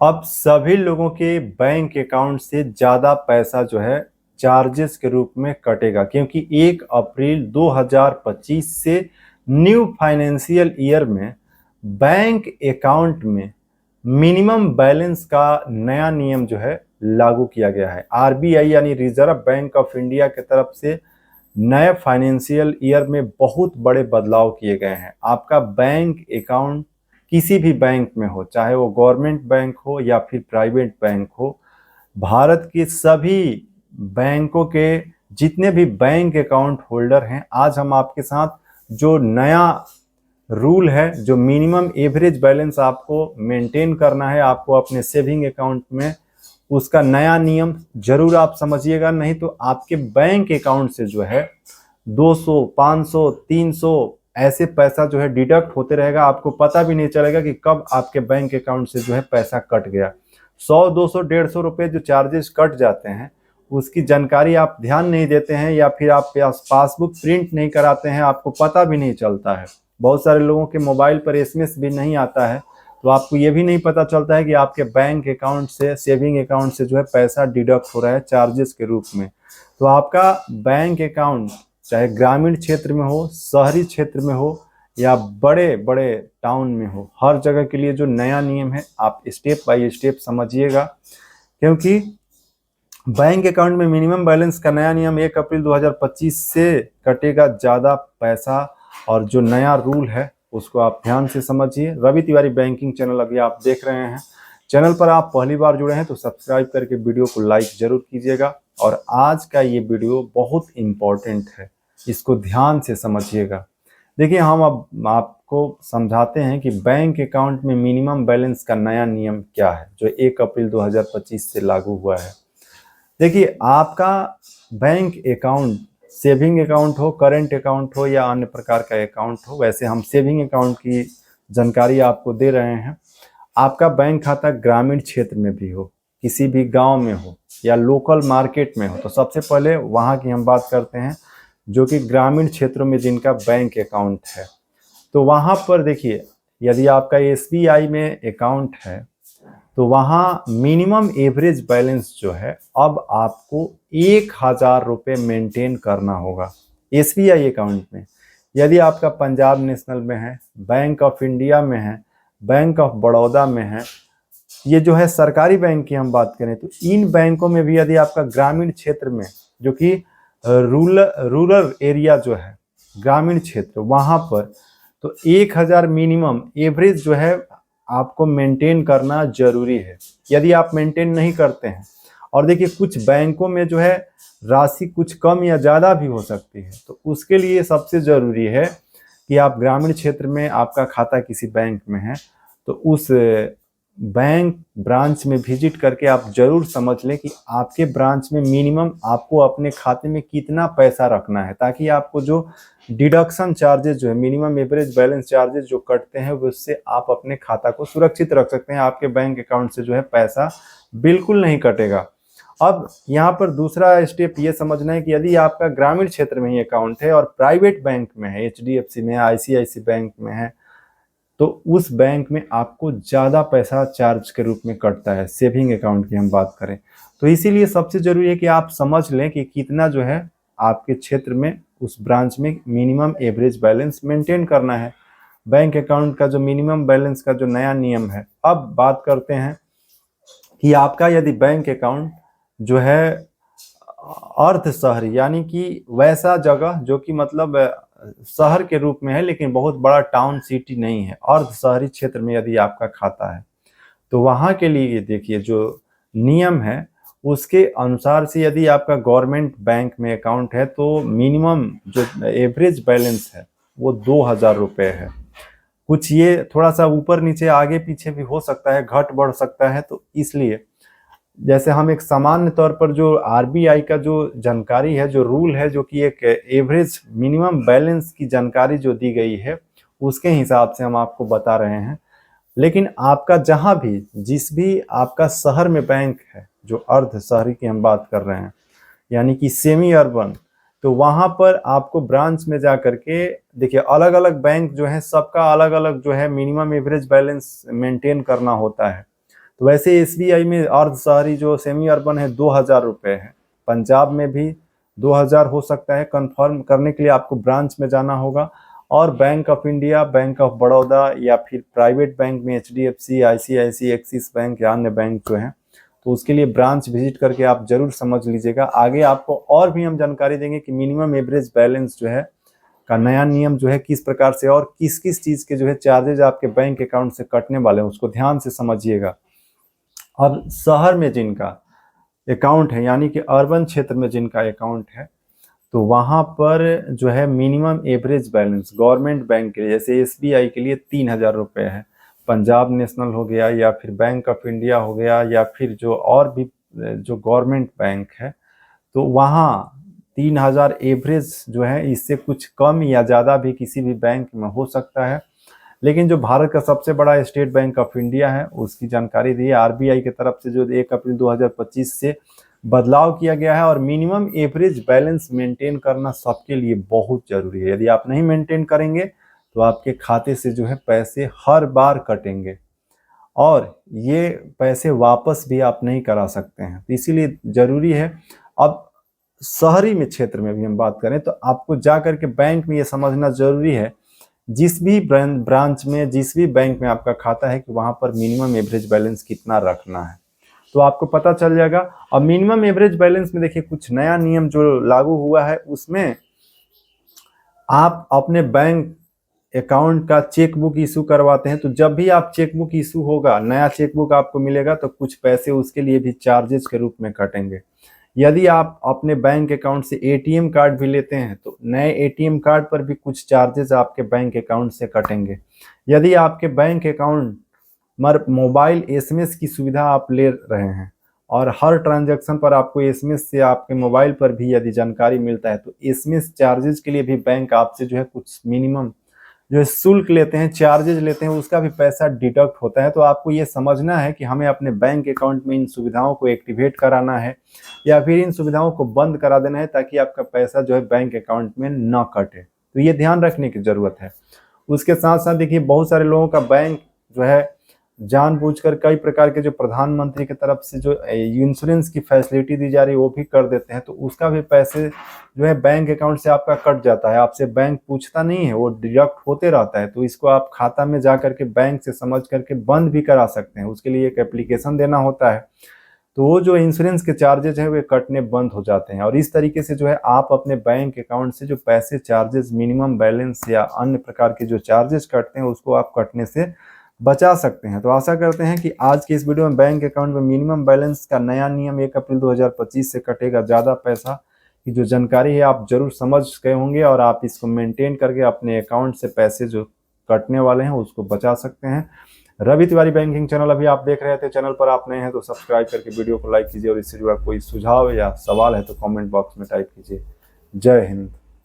अब सभी लोगों के बैंक अकाउंट से ज़्यादा पैसा जो है चार्जेस के रूप में कटेगा, क्योंकि 1 अप्रैल 2025 से न्यू फाइनेंशियल ईयर में बैंक अकाउंट में मिनिमम बैलेंस का नया नियम जो है लागू किया गया है। आरबीआई यानी रिजर्व बैंक ऑफ इंडिया की तरफ से नए फाइनेंशियल ईयर में बहुत बड़े बदलाव किए गए हैं। आपका बैंक अकाउंट किसी भी बैंक में हो, चाहे वो गवर्नमेंट बैंक हो या फिर प्राइवेट बैंक हो, भारत के सभी बैंकों के जितने भी बैंक अकाउंट होल्डर हैं, आज हम आपके साथ जो नया रूल है, जो मिनिमम एवरेज बैलेंस आपको मेंटेन करना है आपको अपने सेविंग अकाउंट में, उसका नया नियम जरूर आप समझिएगा। नहीं तो आपके बैंक अकाउंट से जो है 200, 500, 300 ऐसे पैसा जो है डिडक्ट होते रहेगा। आपको पता भी नहीं चलेगा कि कब आपके बैंक अकाउंट से जो है पैसा कट गया। 100, 200, 150 रुपये जो चार्जेस कट जाते हैं, उसकी जानकारी आप ध्यान नहीं देते हैं, या फिर आप पासबुक प्रिंट नहीं कराते हैं, आपको पता भी नहीं चलता है। बहुत सारे लोगों के मोबाइल पर एसएमएस भी नहीं आता है, तो आपको ये भी नहीं पता चलता है कि आपके बैंक अकाउंट से, सेविंग अकाउंट से जो है पैसा डिडक्ट हो रहा है चार्जेस के रूप में। तो आपका बैंक अकाउंट चाहे ग्रामीण क्षेत्र में हो, शहरी क्षेत्र में हो या बड़े बड़े टाउन में हो, हर जगह के लिए जो नया नियम है आप स्टेप बाय स्टेप समझिएगा। क्योंकि बैंक अकाउंट में मिनिमम बैलेंस का नया नियम 1 अप्रैल 2025 से कटेगा ज़्यादा पैसा, और जो नया रूल है उसको आप ध्यान से समझिए। रवि तिवारी बैंकिंग चैनल अभी आप देख रहे हैं। चैनल पर आप पहली बार जुड़े हैं तो सब्सक्राइब करके वीडियो को लाइक जरूर कीजिएगा। और आज का ये वीडियो बहुत इम्पोर्टेंट है, इसको ध्यान से समझिएगा। देखिए, हम अब आपको समझाते हैं कि बैंक अकाउंट में मिनिमम बैलेंस का नया नियम क्या है, जो 1 अप्रैल 2025 से लागू हुआ है। देखिए, आपका बैंक अकाउंट, सेविंग अकाउंट हो, करेंट अकाउंट हो या अन्य प्रकार का अकाउंट हो, वैसे हम सेविंग अकाउंट की जानकारी आपको दे रहे हैं। आपका बैंक खाता ग्रामीण क्षेत्र में भी हो, किसी भी गांव में हो या लोकल मार्केट में हो, तो सबसे पहले वहां की हम बात करते हैं, जो कि ग्रामीण क्षेत्रों में जिनका बैंक अकाउंट है। तो वहां पर देखिए, यदि आपका एसबीआई में अकाउंट है तो वहाँ मिनिमम एवरेज बैलेंस जो है अब आपको 1,000 रुपये मेंटेन करना होगा एसबीआई अकाउंट में। यदि आपका पंजाब नेशनल में है, बैंक ऑफ इंडिया में है, बैंक ऑफ बड़ौदा में है, ये जो है सरकारी बैंक की हम बात करें, तो इन बैंकों में भी यदि आपका ग्रामीण क्षेत्र में, जो कि रूरल एरिया जो है, ग्रामीण क्षेत्र, वहाँ पर तो 1,000 मिनिमम एवरेज जो है आपको मेंटेन करना जरूरी है। यदि आप मेंटेन नहीं करते हैं, और देखिए कुछ बैंकों में जो है राशि कुछ कम या ज़्यादा भी हो सकती है, तो उसके लिए सबसे ज़रूरी है कि आप ग्रामीण क्षेत्र में आपका खाता किसी बैंक में है तो उस बैंक ब्रांच में विजिट करके आप जरूर समझ लें कि आपके ब्रांच में मिनिमम आपको अपने खाते में कितना पैसा रखना है, ताकि आपको जो डिडक्शन चार्जेस जो है, मिनिमम एवरेज बैलेंस चार्जेस जो कटते हैं, उससे आप अपने खाता को सुरक्षित रख सकते हैं। आपके बैंक अकाउंट से जो है पैसा बिल्कुल नहीं कटेगा। अब यहाँ पर दूसरा स्टेप ये समझना है कि यदि आपका ग्रामीण क्षेत्र में ही अकाउंट है और प्राइवेट बैंक में है, एचडीएफसी में है, आईसीआईसी बैंक में है, तो उस बैंक में आपको ज़्यादा पैसा चार्ज के रूप में कटता है। सेविंग अकाउंट की हम बात करें तो इसीलिए सबसे ज़रूरी है कि आप समझ लें कि कितना जो है आपके क्षेत्र में, उस ब्रांच में मिनिमम एवरेज बैलेंस मेंटेन करना है। बैंक अकाउंट का जो मिनिमम बैलेंस का जो नया नियम है, अब बात करते हैं कि आपका यदि बैंक अकाउंट जो है अर्ध शहरी, यानी कि वैसा जगह जो कि मतलब शहर के रूप में है लेकिन बहुत बड़ा टाउन सिटी नहीं है, अर्ध शहरी क्षेत्र में यदि आपका खाता है, तो वहाँ के लिए देखिए जो नियम है उसके अनुसार से, यदि आपका गवर्नमेंट बैंक में अकाउंट है तो मिनिमम जो एवरेज बैलेंस है वो 2,000 रुपये है। कुछ ये थोड़ा सा ऊपर नीचे आगे पीछे भी हो सकता है, घट बढ़ सकता है, तो इसलिए जैसे हम एक सामान्य तौर पर जो आरबीआई का जो जानकारी है, जो रूल है, जो कि एक एवरेज मिनिमम बैलेंस की जानकारी जो दी गई है, उसके हिसाब से हम आपको बता रहे हैं। लेकिन आपका जहां भी, जिस भी आपका शहर में बैंक है, जो अर्ध शहरी की हम बात कर रहे हैं, यानी कि सेमी अर्बन, तो वहां पर आपको ब्रांच में जा करके देखिए, अलग अलग बैंक जो है सबका अलग अलग जो है मिनिमम एवरेज बैलेंस मेंटेन करना होता है। तो वैसे एसबीआई में अर्ध शहरी जो सेमी अर्बन है 2,000 रुपये है, पंजाब में भी 2,000 हो सकता है। कंफर्म करने के लिए आपको ब्रांच में जाना होगा। और bank of India, bank of Baroda या फिर प्राइवेट बैंक में एचडीएफसी, आईसीआईसी, एक्सिस बैंक या अन्य बैंक जो हैं, तो उसके लिए ब्रांच विजिट करके आप जरूर समझ लीजिएगा। आगे आपको और भी हम जानकारी देंगे कि मिनिमम एवरेज बैलेंस जो है का नया नियम जो है किस प्रकार से और किस किस चीज़ के जो है चार्जेज आपके बैंक अकाउंट से कटने वाले हैं, उसको ध्यान से समझिएगा। अब शहर में जिनका अकाउंट है, यानी कि अर्बन क्षेत्र में जिनका अकाउंट है, तो वहाँ पर जो है minimum average balance government bank के लिए, जैसे एसबीआई के लिए 3,000 रुपये है, पंजाब नेशनल हो गया या फिर बैंक ऑफ इंडिया हो गया या फिर जो और भी जो गवर्नमेंट बैंक है, तो वहाँ 3,000 एवरेज जो है, इससे कुछ कम या ज़्यादा भी किसी भी बैंक में हो सकता है। लेकिन जो भारत का सबसे बड़ा स्टेट बैंक ऑफ इंडिया है, उसकी जानकारी दी है आरबीआई की तरफ से, जो 1 अप्रैल 2025 से बदलाव किया गया है और मिनिमम एवरेज बैलेंस मेंटेन करना सबके लिए बहुत जरूरी है। यदि आप नहीं मेंटेन करेंगे तो आपके खाते से जो है पैसे हर बार कटेंगे और ये पैसे वापस भी आप नहीं करा सकते हैं, तो इसीलिए जरूरी है। अब शहरी में क्षेत्र में भी हम बात करें तो आपको जा करके बैंक में ये समझना जरूरी है, जिस भी ब्रांच में, जिस भी बैंक में आपका खाता है, कि वहां पर मिनिमम एवरेज बैलेंस कितना रखना है, तो आपको पता चल जाएगा। और मिनिमम एवरेज बैलेंस में देखिए कुछ नया नियम जो लागू हुआ है, उसमें आप अपने बैंक अकाउंट का चेकबुक इशू करवाते हैं, तो जब भी आप चेकबुक इशू होगा, नया चेकबुक आपको मिलेगा, तो कुछ पैसे उसके लिए भी चार्जेस के रूप में कटेंगे। यदि आप अपने बैंक अकाउंट से एटीएम कार्ड भी लेते हैं, तो नए एटीएम कार्ड पर भी कुछ चार्जेस आपके बैंक अकाउंट से कटेंगे। यदि आपके बैंक अकाउंट मोबाइल एसएमएस की सुविधा आप ले रहे हैं और हर ट्रांजैक्शन पर आपको एसएमएस से आपके मोबाइल पर भी यदि जानकारी मिलता है, तो एसएमएस चार्जेस के लिए भी बैंक आपसे जो है कुछ मिनिमम जो है शुल्क लेते हैं, चार्जेज लेते हैं, उसका भी पैसा डिडक्ट होता है। तो आपको ये समझना है कि हमें अपने बैंक अकाउंट में इन सुविधाओं को एक्टिवेट कराना है या फिर इन सुविधाओं को बंद करा देना है, ताकि आपका पैसा जो है बैंक अकाउंट में न कटे। तो ये ध्यान रखने की जरूरत है। उसके साथ साथ देखिए बहुत सारे लोगों का बैंक जो है जानबूझकर कई प्रकार के जो प्रधानमंत्री की तरफ से जो इंश्योरेंस की फैसिलिटी दी जा रही है वो भी कर देते हैं, तो उसका भी पैसे जो है बैंक अकाउंट से आपका कट जाता है। आपसे बैंक पूछता नहीं है, वो डिडक्ट होते रहता है। तो इसको आप खाता में जा करके बैंक से समझ करके बंद भी करा सकते हैं। उसके लिए एक एप्लीकेशन देना होता है, तो वो जो इंश्योरेंस के चार्जेज है वे कटने बंद हो जाते हैं। और इस तरीके से जो है आप अपने बैंक अकाउंट से जो पैसे, चार्जेस, मिनिमम बैलेंस या अन्य प्रकार के जो चार्जेस कटते हैं, उसको आप कटने से बचा सकते हैं। तो आशा करते हैं कि आज की इस वीडियो में बैंक अकाउंट में मिनिमम बैलेंस का नया नियम 1 अप्रैल 2025 से कटेगा ज़्यादा पैसा की जो जानकारी है आप जरूर समझ गए होंगे और आप इसको मेंटेन करके अपने अकाउंट से पैसे जो कटने वाले हैं उसको बचा सकते हैं। रवि तिवारी बैंकिंग चैनल अभी आप देख रहे थे, चैनल पर आप नए हैं तो सब्सक्राइब करके वीडियो को लाइक कीजिए और इससे जुड़ा कोई सुझाव या सवाल है तो कमेंट बॉक्स में टाइप कीजिए। जय हिंद।